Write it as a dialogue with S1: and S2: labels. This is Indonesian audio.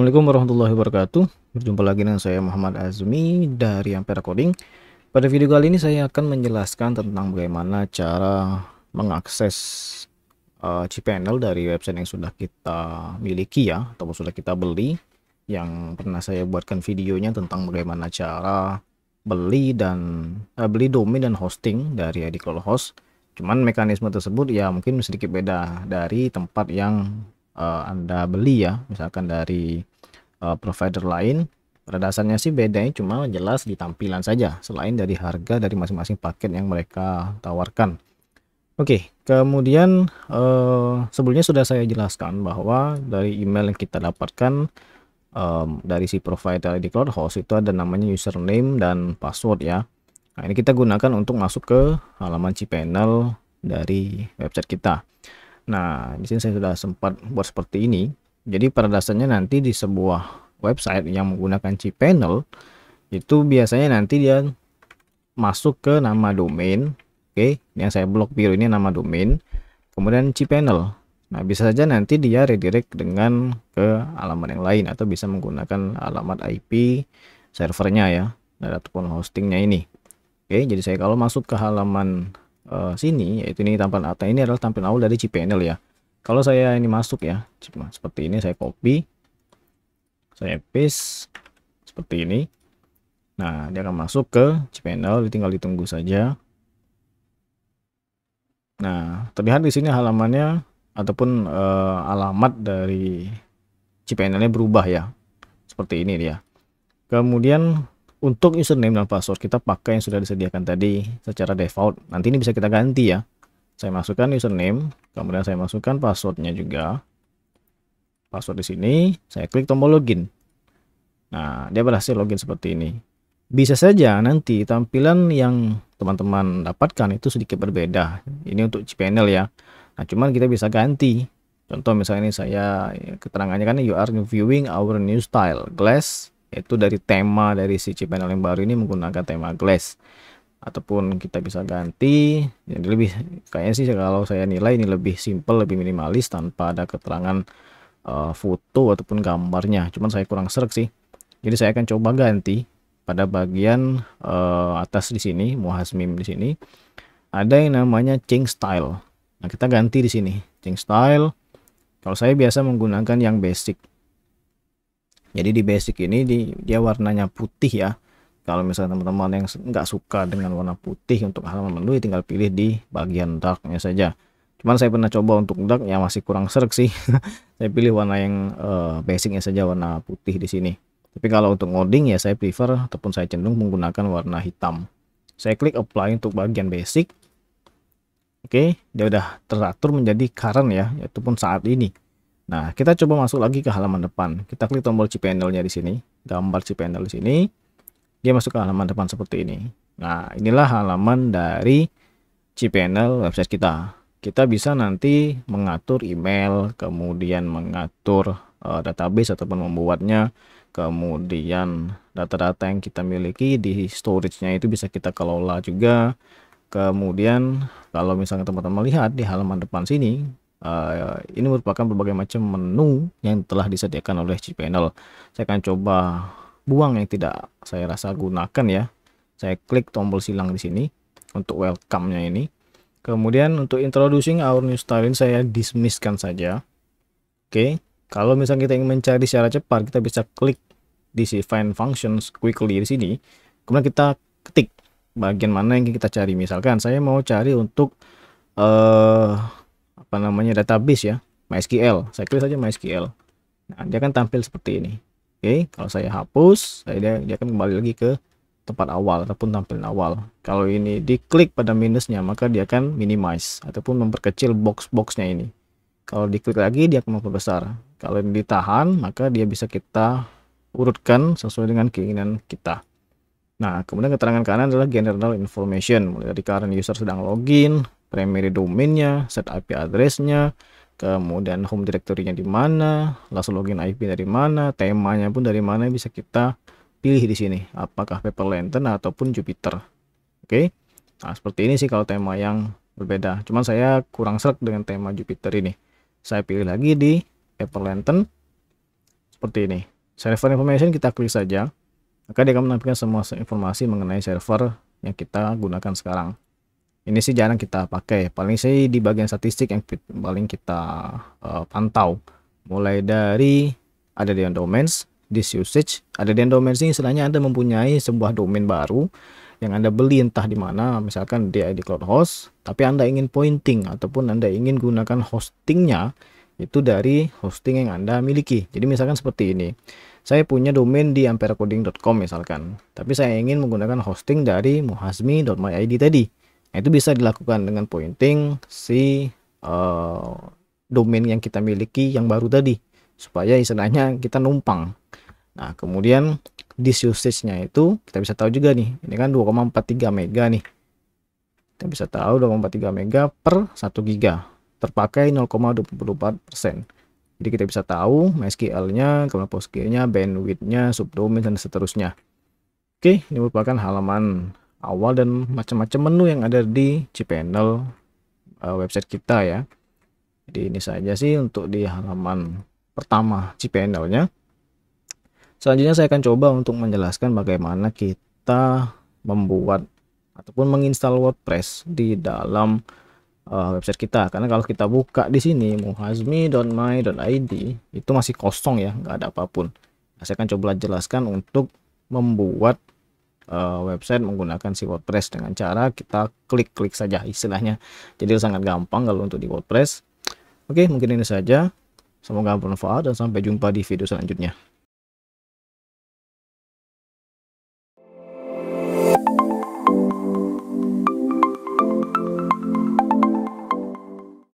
S1: Assalamualaikum warahmatullahi wabarakatuh. Berjumpa lagi dengan saya Muhammad Azmi dari Ampera Coding. Pada video kali ini saya akan menjelaskan tentang bagaimana cara mengakses cPanel dari website yang sudah kita miliki ya, atau sudah kita beli. Yang pernah saya buatkan videonya tentang bagaimana cara beli domain dan hosting dari ID Cloud Host. Cuman mekanisme tersebut ya mungkin sedikit beda dari tempat yang Anda beli ya, misalkan dari provider lain. Pada dasarnya sih bedanya cuma jelas di tampilan saja, selain dari harga dari masing-masing paket yang mereka tawarkan. Oke, kemudian sebelumnya sudah saya jelaskan bahwa dari email yang kita dapatkan dari si provider di Cloud Host itu ada namanya username dan password ya. Nah, ini kita gunakan untuk masuk ke halaman cPanel dari website kita. Nah, di sini saya sudah sempat buat seperti ini. Jadi pada dasarnya nanti di sebuah website yang menggunakan cPanel itu biasanya nanti dia masuk ke nama domain. Oke, yang saya blok biru ini nama domain. Kemudian cPanel. Nah, bisa saja nanti dia redirect dengan ke alamat yang lain atau bisa menggunakan alamat IP servernya ya, ataupun hostingnya ini. Oke, jadi saya kalau masuk ke halaman sini, yaitu ini tampilan awal, ini adalah tampilan awal dari cPanel ya. Kalau saya ini masuk ya, seperti ini, saya copy, saya paste seperti ini. Nah, dia akan masuk ke cPanel, tinggal ditunggu saja. Nah, terlihat di sini halamannya ataupun alamat dari cPanel-nya berubah ya, seperti ini dia. Kemudian untuk username dan password kita pakai yang sudah disediakan tadi secara default. Nanti ini bisa kita ganti ya. Saya masukkan username, kemudian saya masukkan passwordnya juga. Password di sini, saya klik tombol login. Nah, dia berhasil login seperti ini. Bisa saja nanti tampilan yang teman-teman dapatkan itu sedikit berbeda. Ini untuk cPanel ya. Nah, cuman kita bisa ganti. Contoh misalnya ini saya keterangannya kan you are viewing our new style glass. Itu dari tema dari si cPanel yang baru ini menggunakan tema glass, ataupun kita bisa ganti jadi lebih kayaknya sih kalau saya nilai ini lebih simple, lebih minimalis tanpa ada keterangan foto ataupun gambarnya. Cuman saya kurang serak sih, jadi saya akan coba ganti pada bagian atas di sini Muhasmim di sini ada yang namanya change style. Nah, kita ganti di sini change style. Kalau saya biasa menggunakan yang basic. Jadi di basic ini dia warnanya putih ya. Kalau misalnya teman-teman yang nggak suka dengan warna putih untuk halaman menu, tinggal pilih di bagian darknya saja. Cuman saya pernah coba untuk dark ya masih kurang serak sih. Saya pilih warna yang basicnya saja, warna putih di sini. Tapi kalau untuk ngoding ya saya prefer ataupun saya cenderung menggunakan warna hitam. Saya klik apply untuk bagian basic. Oke, dia udah teratur menjadi current ya, yaitu pun saat ini. Nah, kita coba masuk lagi ke halaman depan. Kita klik tombol cPanel-nya di sini, gambar cPanel di sini. Dia masuk ke halaman depan seperti ini. Nah, inilah halaman dari cPanel website kita. Kita bisa nanti mengatur email, kemudian mengatur database ataupun membuatnya. Kemudian data-data yang kita miliki di storage-nya itu bisa kita kelola juga. Kemudian kalau misalnya teman-teman lihat di halaman depan sini, ini merupakan berbagai macam menu yang telah disediakan oleh cPanel. Saya akan coba buang yang tidak saya rasa gunakan ya. Saya klik tombol silang di sini untuk welcome-nya ini. Kemudian untuk introducing our new style ini saya dismiss-kan saja. Oke, kalau misalnya kita ingin mencari secara cepat, kita bisa klik di si find functions quickly di sini. Kemudian kita ketik bagian mana yang kita cari. Misalkan saya mau cari untuk apa namanya database ya, MySQL. Saya klik saja MySQL. Nah, dia akan tampil seperti ini. Oke, kalau saya hapus, dia akan kembali lagi ke tempat awal ataupun tampilan awal. Kalau ini diklik pada minusnya, maka dia akan minimize ataupun memperkecil box-boxnya ini. Kalau diklik lagi, dia akan memperbesar. Kalau ini ditahan, maka dia bisa kita urutkan sesuai dengan keinginan kita. Nah, kemudian keterangan kanan adalah general information, mulai dari current user sedang login, primary domainnya, set IP addressnya, kemudian home directory-nya di mana, last login IP dari mana, temanya pun dari mana bisa kita pilih di sini, apakah Paper Lantern ataupun Jupyter. Oke, nah seperti ini sih kalau tema yang berbeda. Cuman saya kurang serak dengan tema Jupyter ini. Saya pilih lagi di Paper Lantern seperti ini. server information kita klik saja, maka dia akan menampilkan semua informasi mengenai server yang kita gunakan sekarang. Ini sih jarang kita pakai, paling sih di bagian statistik yang paling kita pantau. Mulai dari ada di domains, this usage, ada di domains ini istilahnya Anda mempunyai sebuah domain baru yang Anda beli entah di mana, misalkan di ID Cloud Host, tapi Anda ingin pointing ataupun Anda ingin gunakan hostingnya itu dari hosting yang Anda miliki. Jadi misalkan seperti ini. Saya punya domain di amperecoding.com misalkan, tapi saya ingin menggunakan hosting dari muhazmi.myid tadi. Nah, itu bisa dilakukan dengan pointing si domain yang kita miliki yang baru tadi, supaya istilahnya kita numpang. Nah, kemudian disk usage-nya itu kita bisa tahu juga nih, ini kan 2,43 mega nih. Kita bisa tahu 2,43 mega per 1 giga, terpakai 0,24%. Jadi kita bisa tahu MySQL-nya, kemudian PostgreSQL-nya, bandwidth-nya, subdomain, dan seterusnya. Oke, ini merupakan halaman awal dan macam-macam menu yang ada di cPanel website kita ya. Jadi ini saja sih untuk di halaman pertama cPanel-nya. Selanjutnya saya akan coba untuk menjelaskan bagaimana kita membuat ataupun menginstal WordPress di dalam website kita, karena kalau kita buka di sini muhazmi.my.id itu masih kosong ya, nggak ada apapun. Nah, saya akan coba jelaskan untuk membuat website menggunakan si WordPress dengan cara kita klik-klik saja istilahnya. Jadi sangat gampang kalau untuk di WordPress. Oke, mungkin ini saja. Semoga bermanfaat dan sampai jumpa di video selanjutnya.